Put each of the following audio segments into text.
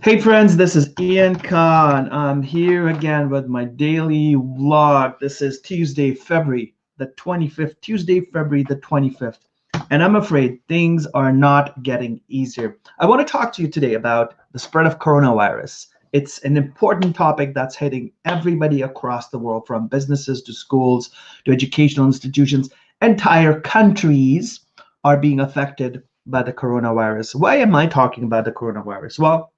Hey friends, this is Ian Khan. I'm here again with my daily vlog. This is Tuesday, February the 25th, and I'm afraid things are not getting easier. I want to talk to you today about the spread of coronavirus. It's an important topic that's hitting everybody across the world, from businesses to schools to educational institutions. Entire countries are being affected by the coronavirus. Why am I talking about the coronavirus? Well,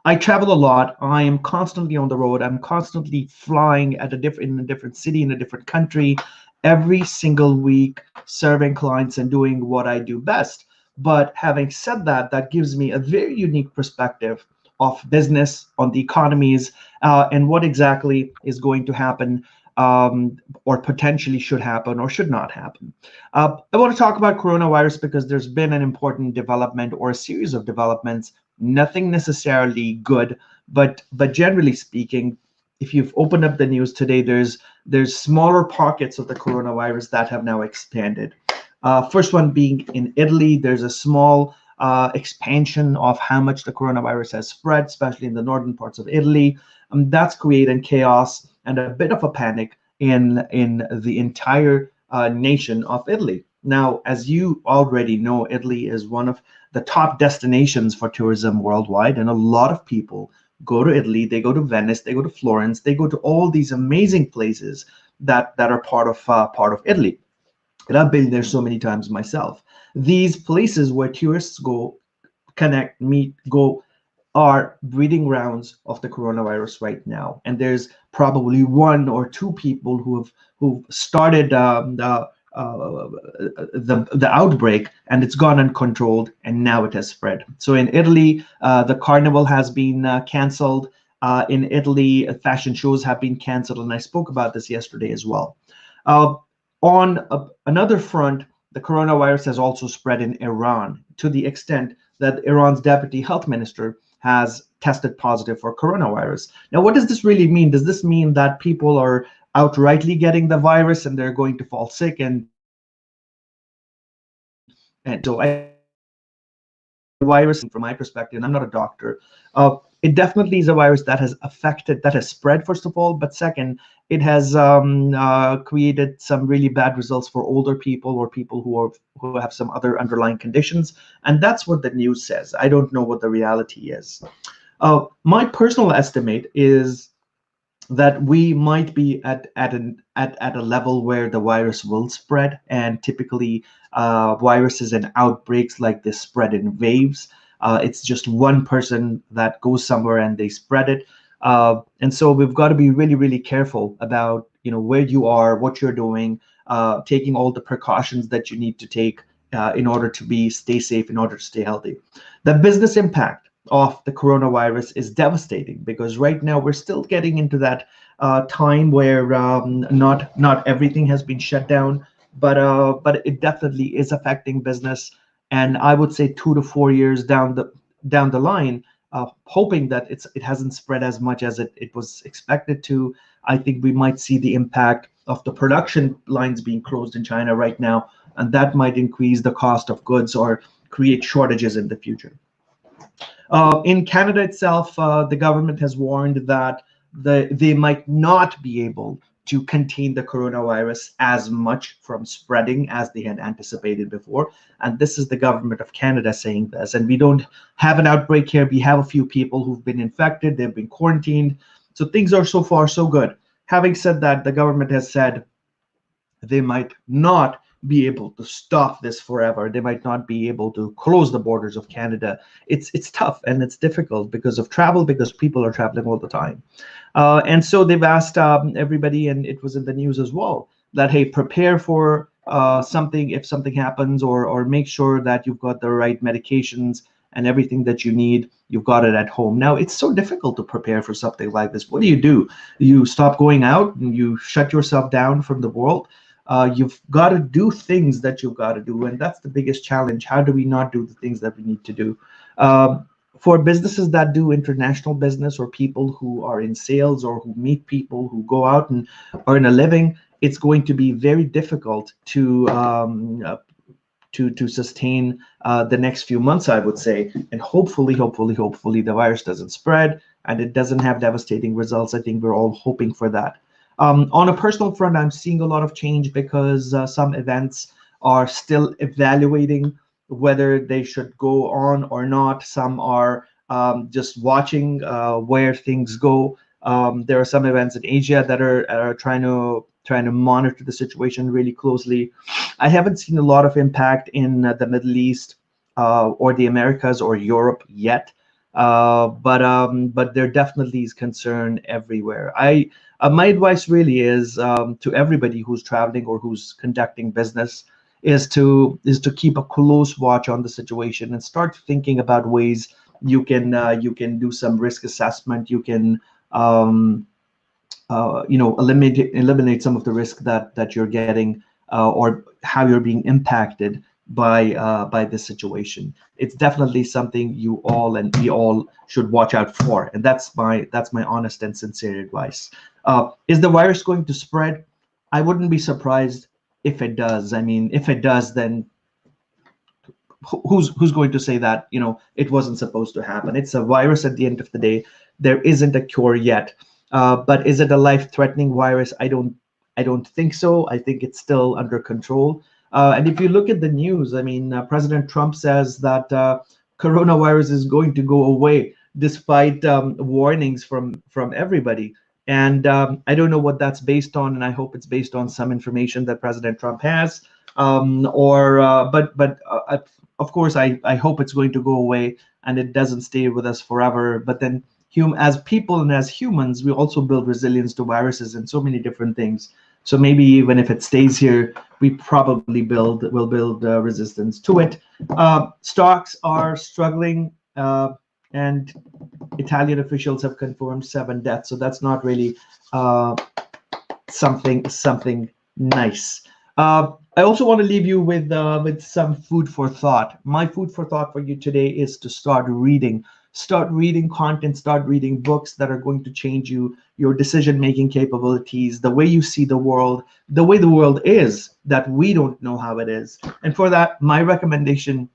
I travel a lot. I am constantly on the road. I'm constantly flying in a different city, in a different country, every single week, serving clients and doing what I do best. But having said that, that gives me a very unique perspective of business, on the economies, and what exactly is going to happen, or potentially should happen or should not happen. I want to talk about coronavirus because there's been an important development, or a series of developments. Nothing necessarily good, but generally speaking, if you've opened up the news today, there's smaller pockets of the coronavirus that have now expanded. First one being in Italy, there's a small expansion of how much the coronavirus has spread, especially in the northern parts of Italy. That's creating chaos and a bit of a panic in the entire nation of Italy. Now, as you already know, Italy is one of the top destinations for tourism worldwide, and a lot of people go to Italy. They go to Venice, they go to Florence, they go to all these amazing places that are part of Italy. And I've been there so many times myself. These places where tourists go, connect, meet, go, are breeding grounds of the coronavirus right now. And there's probably one or two people who've started the outbreak, and it's gone uncontrolled, and now it has spread. So in Italy, the carnival has been canceled. In Italy, fashion shows have been canceled, and I spoke about this yesterday as well. On another front, the coronavirus has also spread in Iran, to the extent that Iran's deputy health minister has tested positive for coronavirus. Now, what does this really mean? Does this mean that people are outrightly getting the virus and they're going to fall sick? And so virus, from my perspective, and I'm not a doctor, it definitely is a virus that has spread, first of all, but second, it has created some really bad results for older people, or people who have some other underlying conditions, and that's what the news says. I don't know what the reality is. My personal estimate is that we might be at a level where the virus will spread, and typically viruses and outbreaks like this spread in waves. It's just one person that goes somewhere and they spread it, and so we've got to be really, really careful about where you are, what you're doing, taking all the precautions that you need to take in order to stay safe, in order to stay healthy. The business impact of the coronavirus is devastating, because right now we're still getting into that time where not everything has been shut down, but it definitely is affecting business. And I would say 2 to 4 years down the line, hoping that it hasn't spread as much as it was expected to, I think we might see the impact of the production lines being closed in China right now, and that might increase the cost of goods or create shortages in the future. In Canada itself, the government has warned that they might not be able to contain the coronavirus as much from spreading as they had anticipated before. And this is the government of Canada saying this. And we don't have an outbreak here. We have a few people who've been infected. They've been quarantined. So things are so far so good. Having said that, the government has said they might not be able to stop this forever. They might not be able to close the borders of Canada. It's tough and it's difficult because of travel, because people are traveling all the time. And so they've asked everybody, and it was in the news as well, that, hey, prepare for something if something happens, or make sure that you've got the right medications and everything that you need, you've got it at home. Now, it's so difficult to prepare for something like this. What do? You stop going out and you shut yourself down from the world. You've got to do things that you've got to do, and that's the biggest challenge. How do we not do the things that we need to do? For businesses that do international business, or people who are in sales, or who meet people, who go out and earn a living, it's going to be very difficult to to sustain the next few months, I would say. And hopefully, the virus doesn't spread and it doesn't have devastating results. I think we're all hoping for that. On a personal front, I'm seeing a lot of change because some events are still evaluating whether they should go on or not. Some are just watching where things go. There are some events in Asia that are trying to monitor the situation really closely. I haven't seen a lot of impact in the Middle East or the Americas or Europe yet, but there definitely is concern everywhere. My advice really is to everybody who's traveling or who's conducting business is to keep a close watch on the situation and start thinking about ways you can do some risk assessment. You can eliminate some of the risk that you're getting or how you're being impacted by this situation. It's definitely something you all and we all should watch out for, and that's my honest and sincere advice. Is the virus going to spread? I wouldn't be surprised if it does. I mean, if it does, then who's going to say that it wasn't supposed to happen? It's a virus at the end of the day. There isn't a cure yet, but is it a life-threatening virus? I don't think so. I think it's still under control. And if you look at the news, I mean, President Trump says that coronavirus is going to go away despite warnings from everybody. And I don't know what that's based on, and I hope it's based on some information that President Trump has. But of course, I hope it's going to go away and it doesn't stay with us forever. But then, as people and as humans, we also build resilience to viruses and so many different things. So maybe even if it stays here, we probably will build resistance to it. Stocks are struggling, and Italian officials have confirmed 7 deaths. So that's not really something nice. I also want to leave you with some food for thought. My food for thought for you today is to start reading. Start reading content, start reading books that are going to change your decision-making capabilities, the way you see the world, the way the world is, that we don't know how it is. And for that, my recommendation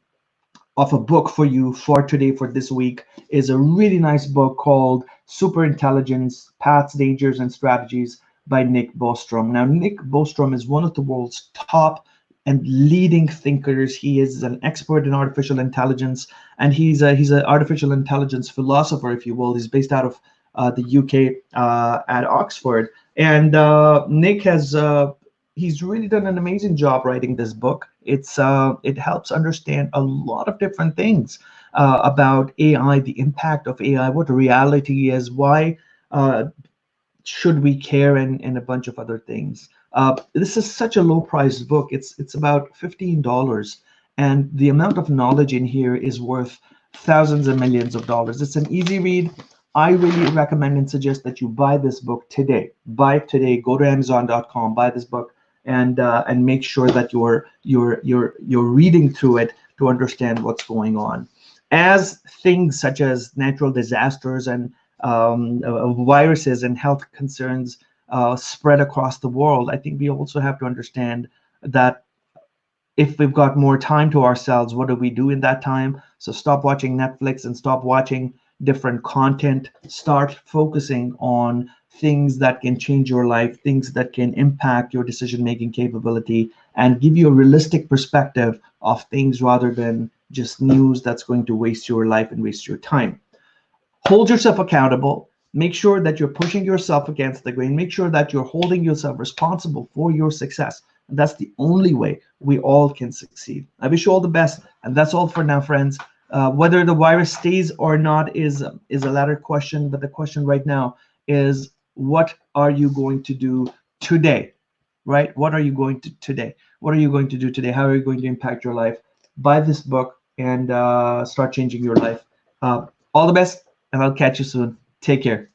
of a book for you for today, for this week, is a really nice book called Superintelligence: Paths, Dangers, and Strategies by Nick Bostrom. Now, Nick Bostrom is one of the world's top and leading thinkers. He is an expert in artificial intelligence, and he's an artificial intelligence philosopher, if you will. He's based out of the UK at Oxford, and Nick has he's really done an amazing job writing this book. It helps understand a lot of different things about AI, the impact of AI, what reality is, why should we care, and a bunch of other things. This is such a low-priced book. It's about $15, and the amount of knowledge in here is worth thousands and millions of dollars. It's an easy read. I really recommend and suggest that you buy this book today. Buy it today. Go to Amazon.com, buy this book, and make sure that you're reading through it to understand what's going on. As things such as natural disasters and viruses and health concerns spread across the world, I think we also have to understand that if we've got more time to ourselves, what do we do in that time? So stop watching Netflix and stop watching different content. Start focusing on things that can change your life, things that can impact your decision-making capability and give you a realistic perspective of things rather than just news that's going to waste your life and waste your time. Hold yourself accountable. Make sure that you're pushing yourself against the grain. Make sure that you're holding yourself responsible for your success. And that's the only way we all can succeed. I wish you all the best. And that's all for now, friends. Whether the virus stays or not is a latter question. But the question right now is, what are you going to do today? Right? What are you going to today? What are you going to do today? How are you going to impact your life? Buy this book and start changing your life. All the best, and I'll catch you soon. Take care.